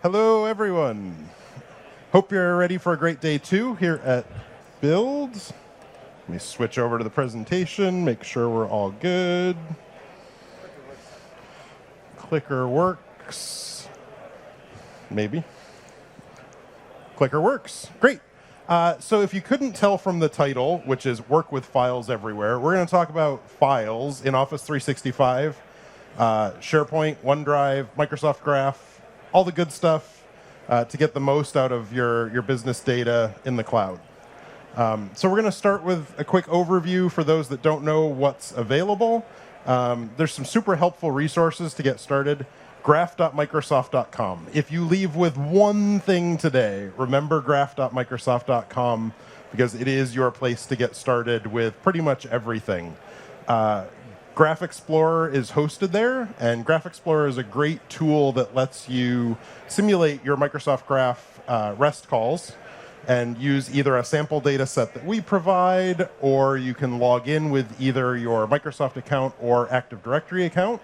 Hello, everyone. Hope you're ready for a great day two here at Builds. Let me switch over to the presentation, make sure we're all good. Clicker works. Maybe. Clicker works. Great. So if you couldn't tell from the title, which is Work with Files Everywhere, we're going to talk about files in Office 365, SharePoint, OneDrive, Microsoft Graph, all the good stuff to get the most out of your business data in the cloud. So we're going to start with a quick overview for those that don't know what's available. There's some super helpful resources to get started. Graph.microsoft.com. If you leave with one thing today, remember graph.microsoft.com because it is your place to get started with pretty much everything. Graph Explorer is hosted there, and Graph Explorer is a great tool that lets you simulate your Microsoft Graph REST calls and use either a sample data set that we provide, or you can log in with either your Microsoft account or Active Directory account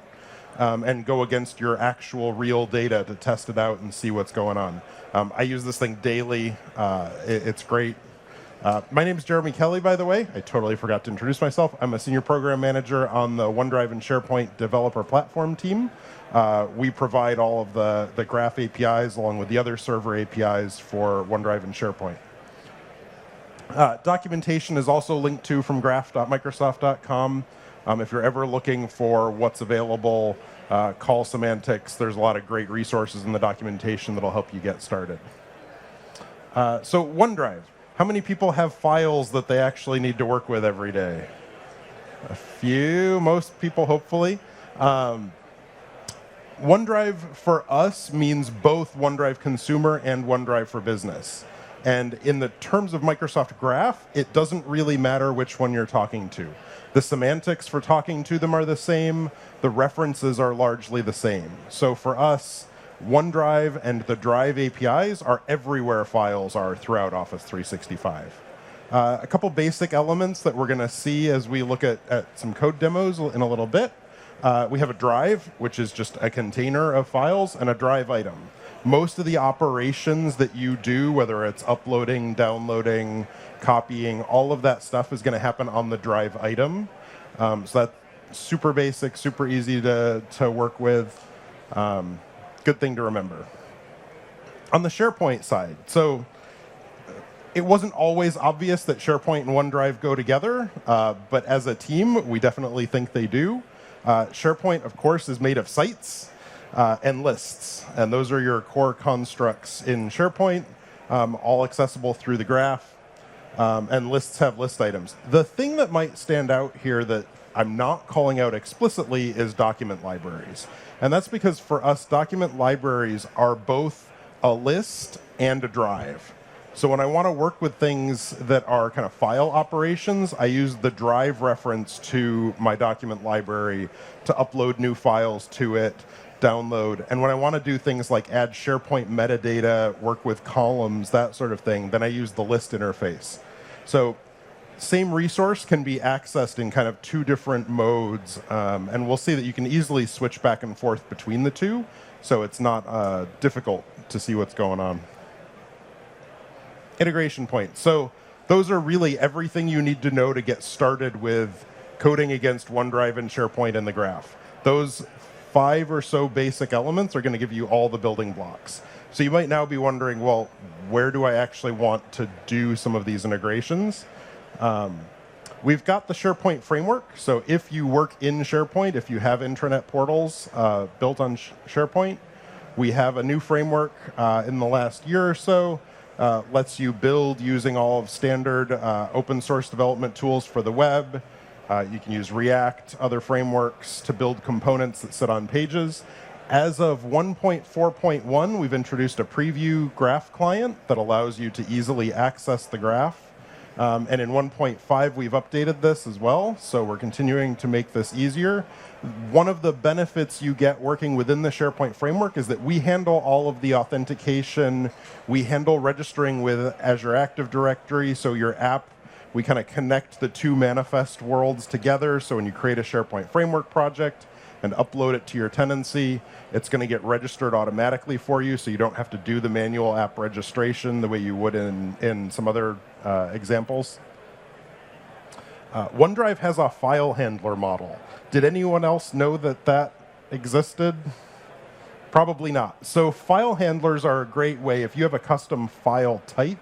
and go against your actual real data to test it out and see what's going on. I use this thing daily. It's great. My name is Jeremy Kelly, by the way. I totally forgot to introduce myself. I'm a senior program manager on the OneDrive and SharePoint developer platform team. We provide all of the Graph APIs along with the other server APIs for OneDrive and SharePoint. Documentation is also linked to from graph.microsoft.com. If you're ever looking for what's available, call semantics. There's a lot of great resources in the documentation that'll help you get started. So OneDrive. How many people have files that they actually need to work with every day? A few, most people, hopefully. OneDrive for us means both OneDrive Consumer and OneDrive for Business. And in the terms of Microsoft Graph, it doesn't really matter which one you're talking to. The semantics for talking to them are the same. The references are largely the same. So for us, OneDrive and the Drive APIs are everywhere files are throughout Office 365. A couple basic elements that we're going to see as we look at some code demos in a little bit. We have a drive, which is just a container of files, and a drive item. Most of the operations that you do, whether it's uploading, downloading, copying, all of that stuff is going to happen on the drive item. So that's super basic, super easy to work with. Good thing to remember. On the SharePoint side, so it wasn't always obvious that SharePoint and OneDrive go together, but as a team, we definitely think they do. SharePoint, of course, is made of sites and lists, and those are your core constructs in SharePoint, all accessible through the graph, and lists have list items. The thing that might stand out here that I'm not calling out explicitly is document libraries. And that's because for us, document libraries are both a list and a drive. So when I want to work with things that are kind of file operations, I use the drive reference to my document library to upload new files to it, download. And when I want to do things like add SharePoint metadata, work with columns, that sort of thing, then I use the list interface. So same resource can be accessed in kind of two different modes, and we'll see that you can easily switch back and forth between the two, so it's not difficult to see what's going on. Integration points. So those are really everything you need to know to get started with coding against OneDrive and SharePoint in the graph. Those 5 or so basic elements are going to give you all the building blocks. So you might now be wondering, well, where do I actually want to do some of these integrations? We've got the SharePoint framework. So if you work in SharePoint, if you have intranet portals built on SharePoint, we have a new framework in the last year or so. Lets you build using all of standard open source development tools for the web. You can use React, other frameworks to build components that sit on pages. As of 1.4.1, we've introduced a preview graph client that allows you to easily access the graph. And in 1.5, we've updated this as well, so we're continuing to make this easier. One of the benefits you get working within the SharePoint framework is that we handle all of the authentication. We handle registering with Azure Active Directory, so your app, we kind of connect the two manifest worlds together, so when you create a SharePoint framework project, and upload it to your tenancy. It's going to get registered automatically for you, so you don't have to do the manual app registration the way you would in some other examples. OneDrive has a file handler model. Did anyone else know that that existed? Probably not. So file handlers are a great way, if you have a custom file type,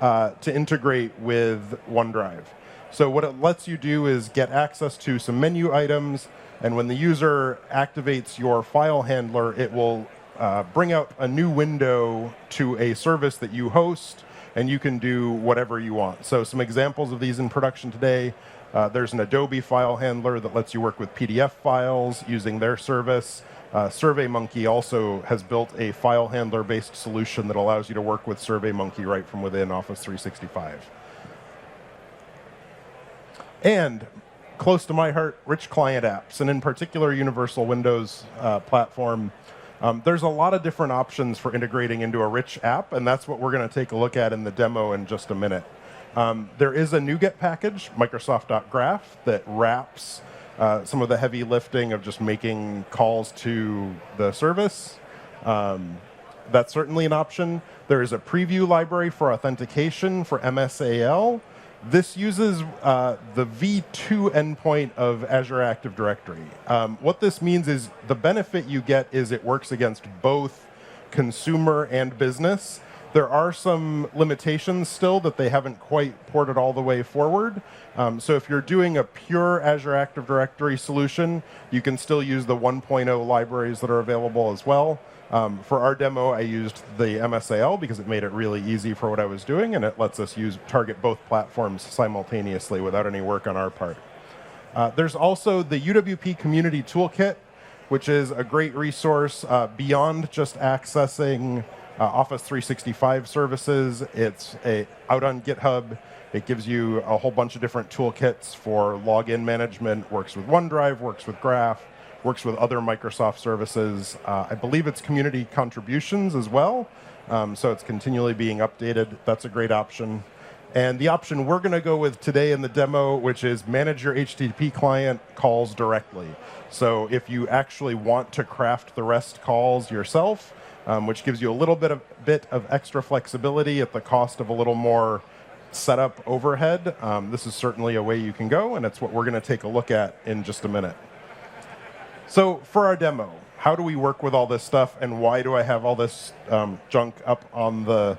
to integrate with OneDrive. So what it lets you do is get access to some menu items, and when the user activates your file handler, it will bring up a new window to a service that you host, and you can do whatever you want. So some examples of these in production today, there's an Adobe file handler that lets you work with PDF files using their service. SurveyMonkey also has built a file handler-based solution that allows you to work with SurveyMonkey right from within Office 365. And close to my heart, rich client apps, and in particular, Universal Windows platform. There's a lot of different options for integrating into a rich app, and that's what we're going to take a look at in the demo in just a minute. There is a NuGet package, Microsoft.graph, that wraps some of the heavy lifting of just making calls to the service. That's certainly an option. There is a preview library for authentication for MSAL. This uses the v2 endpoint of Azure Active Directory. What this means is the benefit you get is it works against both consumer and business. There are some limitations still that they haven't quite ported all the way forward. So if you're doing a pure Azure Active Directory solution, you can still use the 1.0 libraries that are available as well. For our demo, I used the MSAL because it made it really easy for what I was doing, and it lets us target both platforms simultaneously without any work on our part. There's also the UWP Community Toolkit, which is a great resource beyond just accessing Office 365 services. It's out on GitHub. It gives you a whole bunch of different toolkits for login management, works with OneDrive, works with Graph, works with other Microsoft services. I believe it's community contributions as well, so it's continually being updated. That's a great option. And the option we're going to go with today in the demo, which is manage your HTTP client calls directly. So if you actually want to craft the REST calls yourself, which gives you a little bit of extra flexibility at the cost of a little more setup overhead, this is certainly a way you can go, and it's what we're going to take a look at in just a minute. So for our demo, how do we work with all this stuff, and why do I have all this junk up on the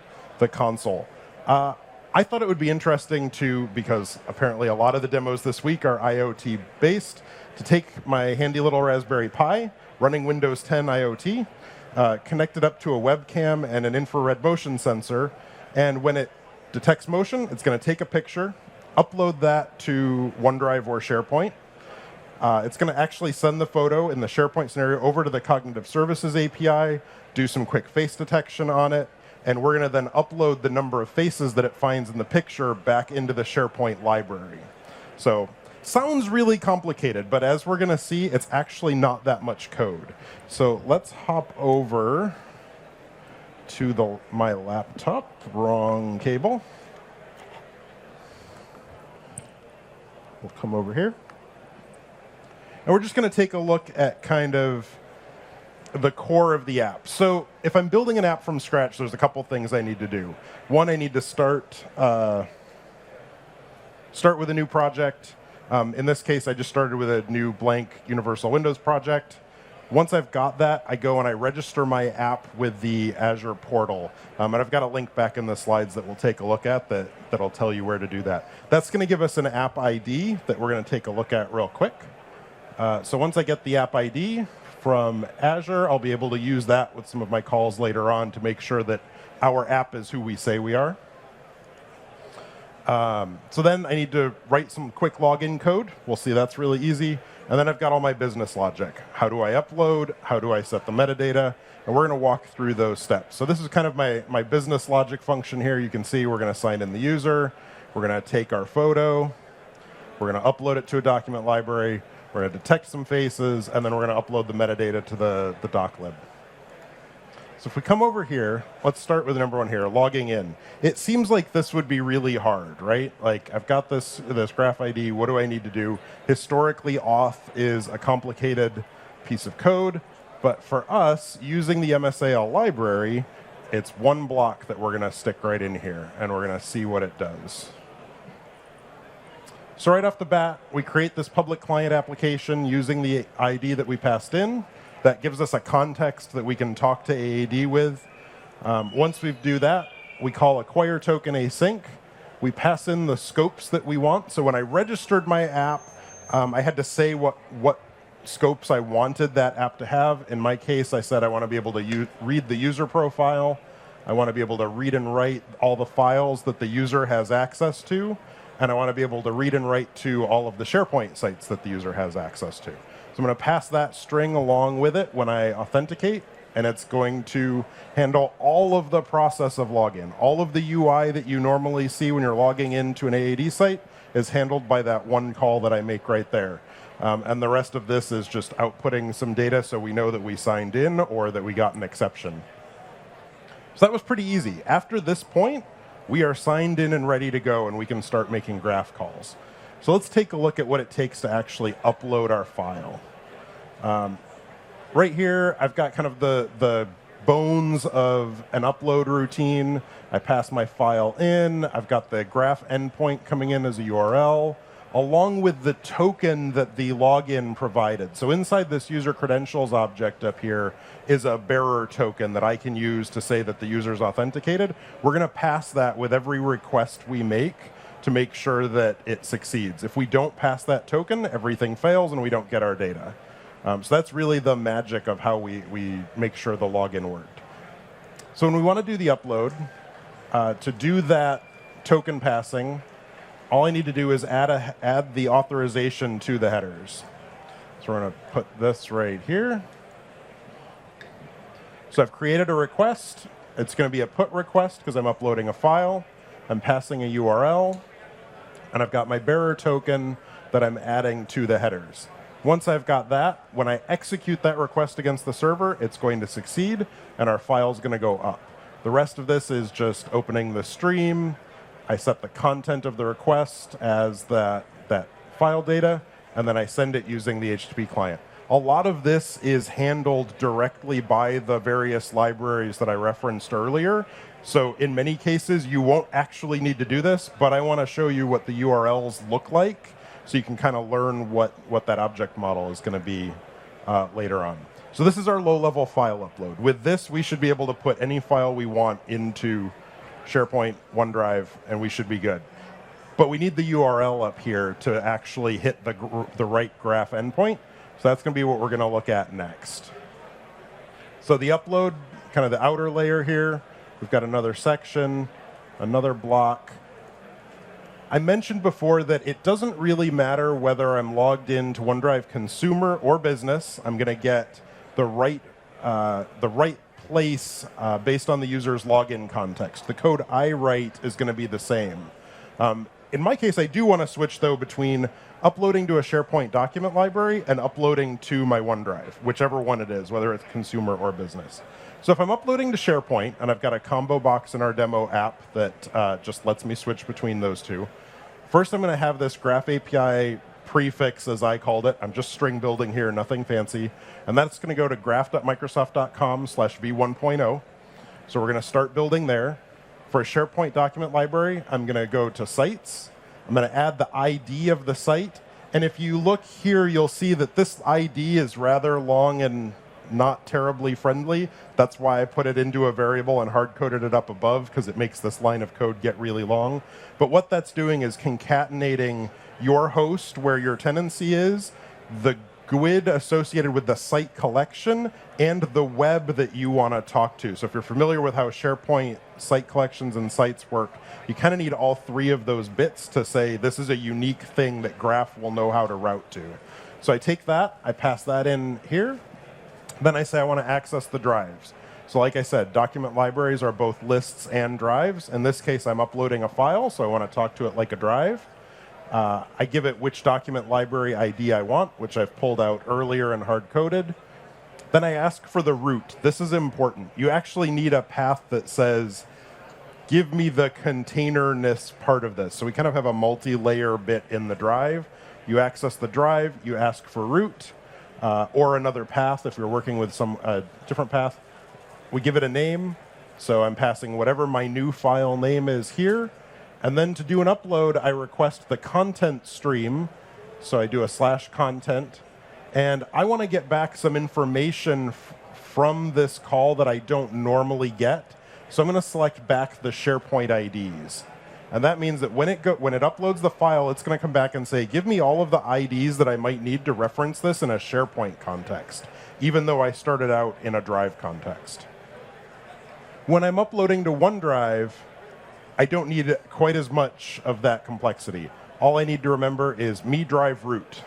console? I thought it would be interesting to, because apparently a lot of the demos this week are IoT-based, to take my handy little Raspberry Pi, running Windows 10 IoT, connect it up to a webcam and an infrared motion sensor, and when it detects motion, it's going to take a picture, upload that to OneDrive or SharePoint. It's going to actually send the photo in the SharePoint scenario over to the Cognitive Services API, do some quick face detection on it, and we're going to then upload the number of faces that it finds in the picture back into the SharePoint library. So sounds really complicated, but as we're going to see, it's actually not that much code. So let's hop over to my laptop. Wrong cable. We'll come over here. And we're just going to take a look at kind of the core of the app. So if I'm building an app from scratch, there's a couple things I need to do. One, I need to start with a new project. In this case, I just started with a new blank Universal Windows project. Once I've got that, I go and I register my app with the Azure portal. And I've got a link back in the slides that we'll take a look at that'll tell you where to do that. That's going to give us an app ID that we're going to take a look at real quick. So once I get the app ID from Azure, I'll be able to use that with some of my calls later on to make sure that our app is who we say we are. So then I need to write some quick login code. We'll see that's really easy. And then I've got all my business logic. How do I upload? How do I set the metadata? And we're going to walk through those steps. So this is kind of my business logic function here. You can see we're going to sign in the user. We're going to take our photo. We're going to upload it to a document library. We're going to detect some faces, and then we're going to upload the metadata to the doclib. So if we come over here, let's start with number one here, logging in. It seems like this would be really hard, right? Like, I've got this graph ID. What do I need to do? Historically, auth is a complicated piece of code. But for us, using the MSAL library, it's one block that we're going to stick right in here, and we're going to see what it does. So right off the bat, we create this public client application using the ID that we passed in. That gives us a context that we can talk to AAD with. Once we do that, we call acquire token async. We pass in the scopes that we want. So when I registered my app, I had to say what scopes I wanted that app to have. In my case, I said I want to be able to read the user profile. I want to be able to read and write all the files that the user has access to. And I want to be able to read and write to all of the SharePoint sites that the user has access to. So I'm going to pass that string along with it when I authenticate. And it's going to handle all of the process of login. All of the UI that you normally see when you're logging into an AAD site is handled by that one call that I make right there. And the rest of this is just outputting some data so we know that we signed in or that we got an exception. So that was pretty easy. After this point, we are signed in and ready to go, and we can start making graph calls. So let's take a look at what it takes to actually upload our file. Right here, I've got kind of the bones of an upload routine. I pass my file in. I've got the graph endpoint coming in as a URL, along with the token that the login provided. So inside this user credentials object up here is a bearer token that I can use to say that the user's authenticated. We're going to pass that with every request we make to make sure that it succeeds. If we don't pass that token, everything fails and we don't get our data. So that's really the magic of how we make sure the login worked. So when we want to do the upload, to do that token passing, all I need to do is add the authorization to the headers. So we're going to put this right here. So I've created a request. It's going to be a put request because I'm uploading a file. I'm passing a URL. And I've got my bearer token that I'm adding to the headers. Once I've got that, when I execute that request against the server, it's going to succeed, and our file's going to go up. The rest of this is just opening the stream. I set the content of the request as that file data, and then I send it using the HTTP client. A lot of this is handled directly by the various libraries that I referenced earlier. So in many cases, you won't actually need to do this, but I want to show you what the URLs look like so you can kind of learn what that object model is going to be later on. So this is our low-level file upload. With this, we should be able to put any file we want into SharePoint, OneDrive, and we should be good. But we need the URL up here to actually hit the right graph endpoint. So that's going to be what we're going to look at next. So the upload, kind of the outer layer here, we've got another section, another block. I mentioned before that it doesn't really matter whether I'm logged into OneDrive Consumer or Business. I'm going to get the right place based on the user's login context. The code I write is going to be the same. In my case, I do want to switch, though, between uploading to a SharePoint document library and uploading to my OneDrive, whichever one it is, whether it's consumer or business. So if I'm uploading to SharePoint, and I've got a combo box in our demo app that just lets me switch between those two, first I'm going to have this Graph API prefix, as I called it. I'm just string building here, nothing fancy. And that's going to go to graph.microsoft.com/v1.0. So we're going to start building there. For a SharePoint document library, I'm going to go to Sites. I'm going to add the ID of the site. And if you look here, you'll see that this ID is rather long and not terribly friendly. That's why I put it into a variable and hard-coded it up above, because it makes this line of code get really long. But what that's doing is concatenating your host, where your tenancy is, the GUID associated with the site collection, and the web that you want to talk to. So if you're familiar with how SharePoint site collections and sites work, you kind of need all three of those bits to say this is a unique thing that Graph will know how to route to. So I take that, I pass that in here. Then I say I want to access the drives. So like I said, document libraries are both lists and drives. In this case, I'm uploading a file, so I want to talk to it like a drive. I give it which document library ID I want, which I've pulled out earlier and hard-coded. Then I ask for the root. This is important. You actually need a path that says, give me the containerness part of this. So we kind of have a multi-layer bit in the drive. You access the drive, you ask for root. or another path if you're working with some different path. We give it a name. So I'm passing whatever my new file name is here. And then to do an upload, I request the content stream. So I do a /content. And I want to get back some information from this call that I don't normally get. So I'm going to select back the SharePoint IDs. And that means that when it uploads the file, it's going to come back and say, give me all of the IDs that I might need to reference this in a SharePoint context, even though I started out in a Drive context. When I'm uploading to OneDrive, I don't need quite as much of that complexity. All I need to remember is me drive root.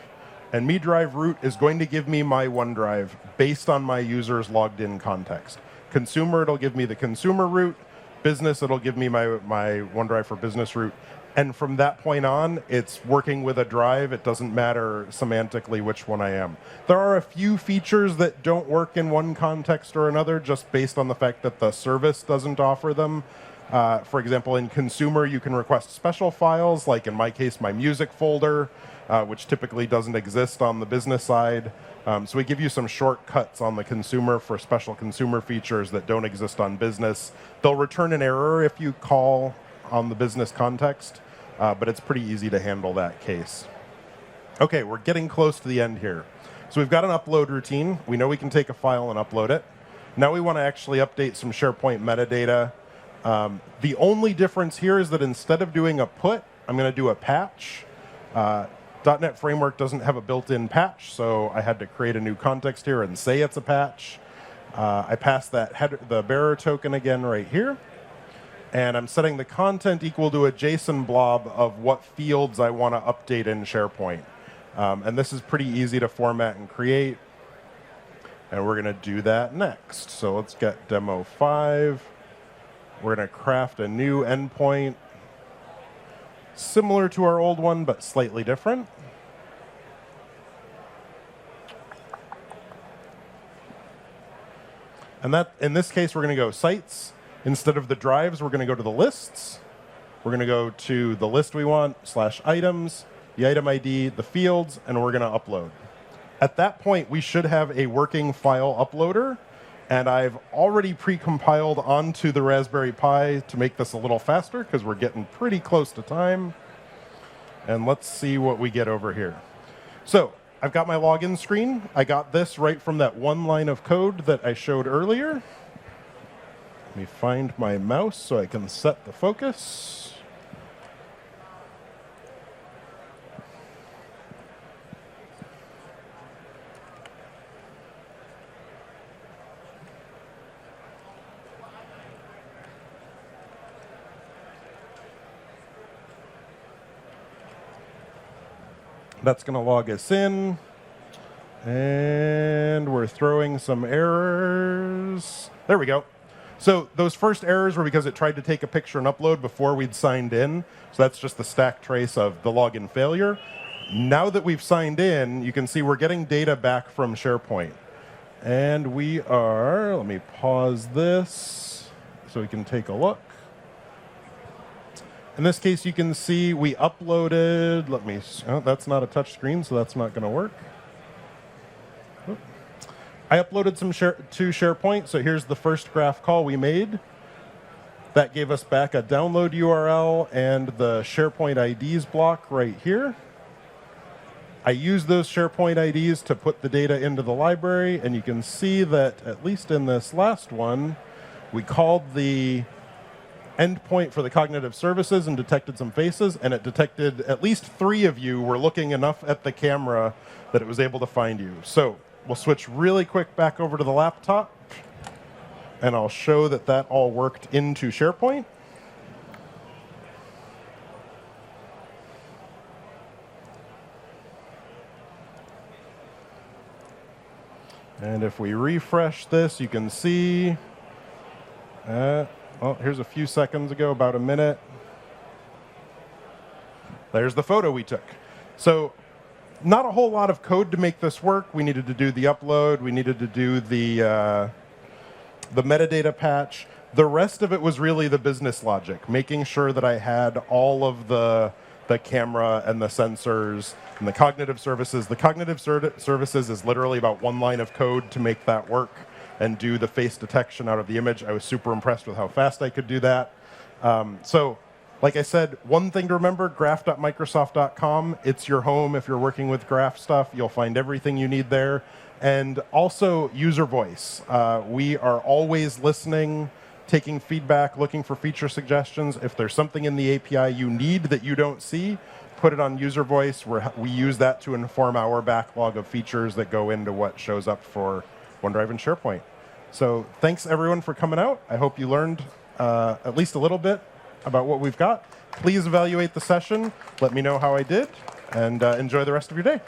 And me drive root is going to give me my OneDrive based on my user's logged in context. Consumer, it'll give me the consumer root. Business, it'll give me my OneDrive for business root. And from that point on, it's working with a drive. It doesn't matter semantically which one I am. There are a few features that don't work in one context or another, just based on the fact that the service doesn't offer them. For example, in consumer, you can request special files, like in my case, my music folder, which typically doesn't exist on the business side. So we give you some shortcuts on the consumer for special consumer features that don't exist on business. They'll return an error if you call on the business context, but it's pretty easy to handle that case. OK, we're getting close to the end here. So we've got an upload routine. We know we can take a file and upload it. Now we want to actually update some SharePoint metadata. The only difference here is that instead of doing a put, I'm going to do a patch. .NET Framework doesn't have a built-in patch, so I had to create a new context here and say it's a patch. I pass that header, the bearer token again right here. And I'm setting the content equal to a JSON blob of what fields I want to update in SharePoint. And this is pretty easy to format and create. And we're going to do that next. So let's get demo 5. We're going to craft a new endpoint similar to our old one, but slightly different. And that, in this case, we're going to go sites. Instead of the drives, we're going to go to the lists. We're going to go to the list we want, /items, the item ID, the fields, and we're going to upload. At that point, we should have a working file uploader. And I've already pre-compiled onto the Raspberry Pi to make this a little faster, because we're getting pretty close to time. And let's see what we get over here. So I've got my login screen. I got this right from that one line of code that I showed earlier. Let me find my mouse so I can set the focus. That's going to log us in. And we're throwing some errors. There we go. So those first errors were because it tried to take a picture and upload before we'd signed in. So that's just the stack trace of the login failure. Now that we've signed in, you can see we're getting data back from SharePoint. And we are, let me pause this so we can take a look. In this case, you can see we uploaded, that's not a touch screen, so that's not going to work. I uploaded some to SharePoint, so here's the first graph call we made. That gave us back a download URL and the SharePoint IDs block right here. I used those SharePoint IDs to put the data into the library, and you can see that, at least in this last one, we called the endpoint for the cognitive services and detected some faces, and it detected at least 3 of you were looking enough at the camera that it was able to find you. So we'll switch really quick back over to the laptop, and I'll show that that all worked into SharePoint. And if we refresh this, you can see well, here's a few seconds ago, about a minute. There's the photo we took. So not a whole lot of code to make this work. We needed to do the upload. We needed to do the metadata patch. The rest of it was really the business logic, making sure that I had all of the the camera and the sensors and the cognitive services. The cognitive services is literally about one line of code to make that work and do the face detection out of the image. I was super impressed with how fast I could do that. So, like I said, one thing to remember, graph.microsoft.com. It's your home if you're working with graph stuff. You'll find everything you need there. And also user voice. We are always listening, taking feedback, looking for feature suggestions. If there's something in the API you need that you don't see, put it on user voice. We use that to inform our backlog of features that go into what shows up for OneDrive and SharePoint. So thanks, everyone, for coming out. I hope you learned at least a little bit about what we've got. Please evaluate the session. Let me know how I did, and enjoy the rest of your day.